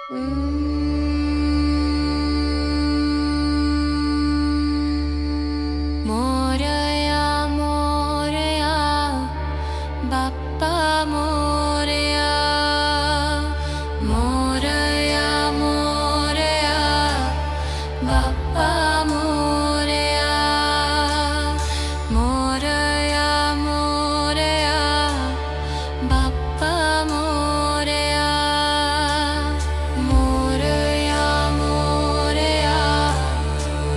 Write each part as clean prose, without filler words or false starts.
मोरया मोरया बाप्पा मोरया मोरया मोरया बाप्पा मोरया मोरया मोरया बाप्पा मोरया मोरया मोरया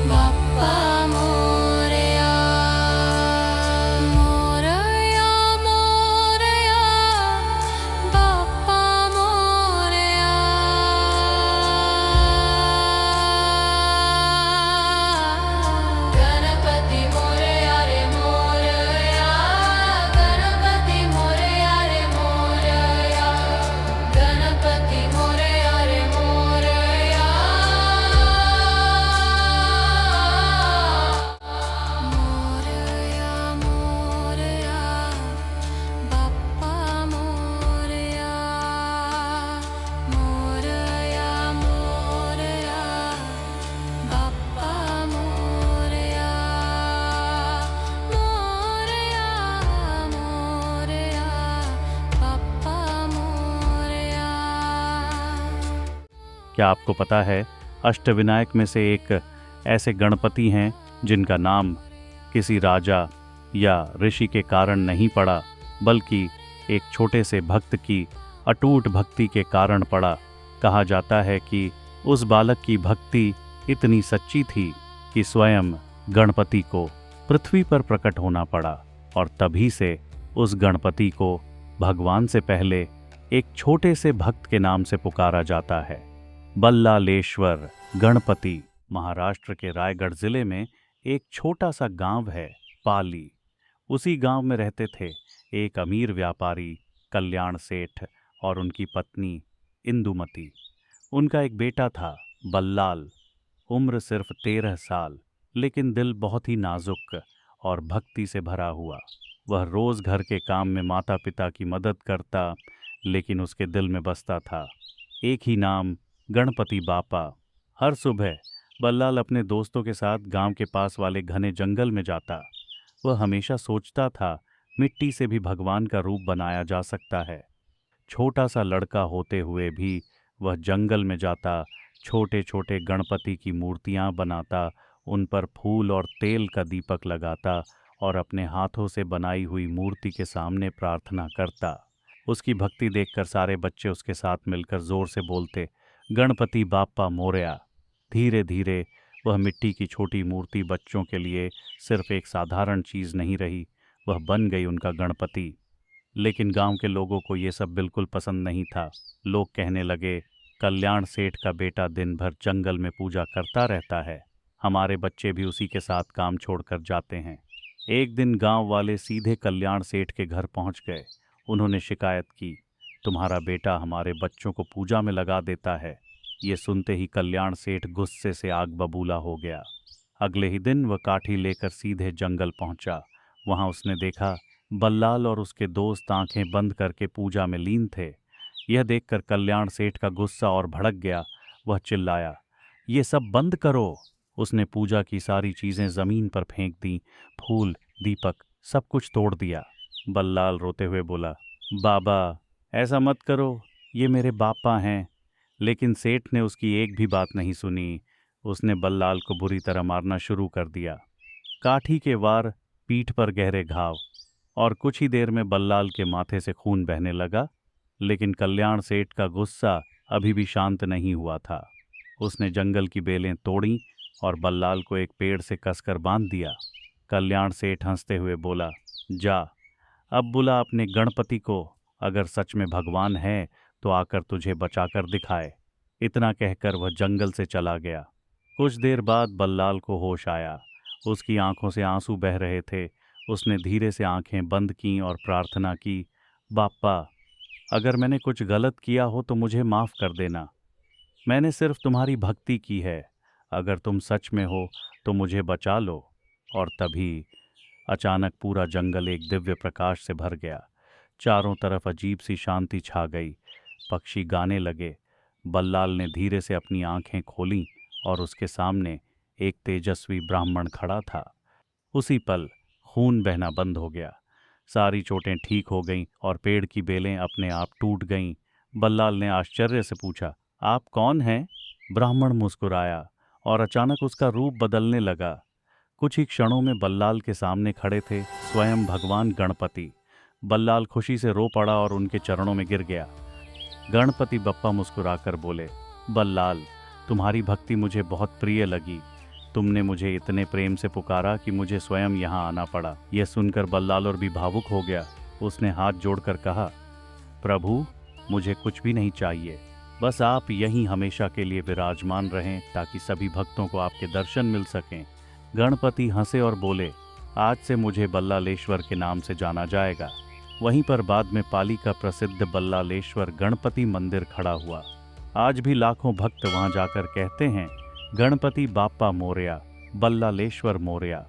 बाप्पा मोरया मोरया मोरया बाप्पा मोरया गणपति मोरया रे मोरया गणपति मोरया रे मोरया गणपति मोरया रे मोरया मोरया मोरया बाप्पा मोरया मोरया मोरया बाप्पा मोरया मोरया मोरया बाप्पा मोरया। क्या आपको पता है अष्टविनायक में से एक ऐसे गणपति हैं जिनका नाम किसी राजा या ऋषि के कारण नहीं पड़ा, बल्कि एक छोटे से भक्त की अटूट भक्ति के कारण पड़ा। कहा जाता है कि उस बालक की भक्ति इतनी सच्ची थी कि स्वयं गणपति को पृथ्वी पर प्रकट होना पड़ा, और तभी से उस गणपति को भगवान से पहले एक छोटे से भक्त के नाम से पुकारा जाता है। बल्लालेश्वर गणपति महाराष्ट्र के रायगढ़ जिले में एक छोटा सा गांव है, पाली। उसी गांव में रहते थे एक अमीर व्यापारी कल्याण सेठ और उनकी पत्नी इंदुमती। उनका एक बेटा था बल्लाल, उम्र सिर्फ 13 साल, लेकिन दिल बहुत ही नाजुक और भक्ति से भरा हुआ। वह रोज घर के काम में माता पिता की मदद करता, लेकिन उसके दिल में बसता था एक ही नाम, गणपति बापा। हर सुबह बल्लाल अपने दोस्तों के साथ गांव के पास वाले घने जंगल में जाता। वह हमेशा सोचता था मिट्टी से भी भगवान का रूप बनाया जा सकता है। छोटा सा लड़का होते हुए भी वह जंगल में जाता, छोटे छोटे गणपति की मूर्तियां बनाता, उन पर फूल और तेल का दीपक लगाता और अपने हाथों से बनाई हुई मूर्ति के सामने प्रार्थना करता। उसकी भक्ति देखकर सारे बच्चे उसके साथ मिलकर जोर से बोलते, गणपति बाप्पा मोरया। धीरे धीरे वह मिट्टी की छोटी मूर्ति बच्चों के लिए सिर्फ एक साधारण चीज़ नहीं रही, वह बन गई उनका गणपति। लेकिन गांव के लोगों को ये सब बिल्कुल पसंद नहीं था। लोग कहने लगे, कल्याण सेठ का बेटा दिन भर जंगल में पूजा करता रहता है, हमारे बच्चे भी उसी के साथ काम छोड़कर जाते हैं। एक दिन गांव वाले सीधे कल्याण सेठ के घर पहुंच गए। उन्होंने शिकायत की, तुम्हारा बेटा हमारे बच्चों को पूजा में लगा देता है। ये सुनते ही कल्याण सेठ गुस्से से आग बबूला हो गया। अगले ही दिन वह काठी लेकर सीधे जंगल पहुंचा। वहां उसने देखा बल्लाल और उसके दोस्त आंखें बंद करके पूजा में लीन थे। यह देखकर कल्याण सेठ का गुस्सा और भड़क गया। वह चिल्लाया, ये सब बंद करो। उसने पूजा की सारी चीजें जमीन पर फेंक दी, फूल, दीपक, सब कुछ तोड़ दिया। बल्लाल रोते हुए बोला, बाबा ऐसा मत करो, ये मेरे बापा हैं। लेकिन सेठ ने उसकी एक भी बात नहीं सुनी। उसने बल्लाल को बुरी तरह मारना शुरू कर दिया। काठी के वार, पीठ पर गहरे घाव, और कुछ ही देर में बल्लाल के माथे से खून बहने लगा। लेकिन कल्याण सेठ का गुस्सा अभी भी शांत नहीं हुआ था। उसने जंगल की बेलें तोड़ी और बल्लाल को एक पेड़ से कसकर बांध दिया। कल्याण सेठ हंसते हुए बोला, जा अब बुला अपने गणपति को, अगर सच में भगवान है तो आकर तुझे बचाकर दिखाए। इतना कहकर वह जंगल से चला गया। कुछ देर बाद बल्लाल को होश आया। उसकी आंखों से आंसू बह रहे थे। उसने धीरे से आंखें बंद कीं और प्रार्थना की, बाप्पा अगर मैंने कुछ गलत किया हो तो मुझे माफ़ कर देना। मैंने सिर्फ तुम्हारी भक्ति की है। अगर तुम सच में हो तो मुझे बचा लो। और तभी अचानक पूरा जंगल एक दिव्य प्रकाश से भर गया। चारों तरफ अजीब सी शांति छा गई। पक्षी गाने लगे, बल्लाल ने धीरे से अपनी आंखें खोलीं और उसके सामने एक तेजस्वी ब्राह्मण खड़ा था। उसी पल खून बहना बंद हो गया, सारी चोटें ठीक हो गईं और पेड़ की बेलें अपने आप टूट गईं। बल्लाल ने आश्चर्य से पूछा, आप कौन हैं? ब्राह्मण मुस्कुराया और अचानक उसका रूप बदलने लगा। कुछ ही क्षणों में बल्लाल के सामने खड़े थे स्वयं भगवान गणपति। बल्लाल खुशी से रो पड़ा और उनके चरणों में गिर गया। गणपति बप्पा मुस्कुराकर बोले, बल्लाल, तुम्हारी भक्ति मुझे बहुत प्रिय लगी। तुमने मुझे इतने प्रेम से पुकारा कि मुझे स्वयं यहाँ आना पड़ा। यह सुनकर बल्लाल और भी भावुक हो गया। उसने हाथ जोड़कर कहा, प्रभु, मुझे कुछ भी नहीं चाहिए, बस आप यहीं हमेशा के लिए विराजमान रहें ताकि सभी भक्तों को आपके दर्शन मिल सकें। गणपति हंसे और बोले, आज से मुझे बल्लालेश्वर के नाम से जाना जाएगा। वहीं पर बाद में पाली का प्रसिद्ध बल्लालेश्वर गणपति मंदिर खड़ा हुआ। आज भी लाखों भक्त वहां जाकर कहते हैं, गणपति बाप्पा मोरया, बल्लालेश्वर मोरया।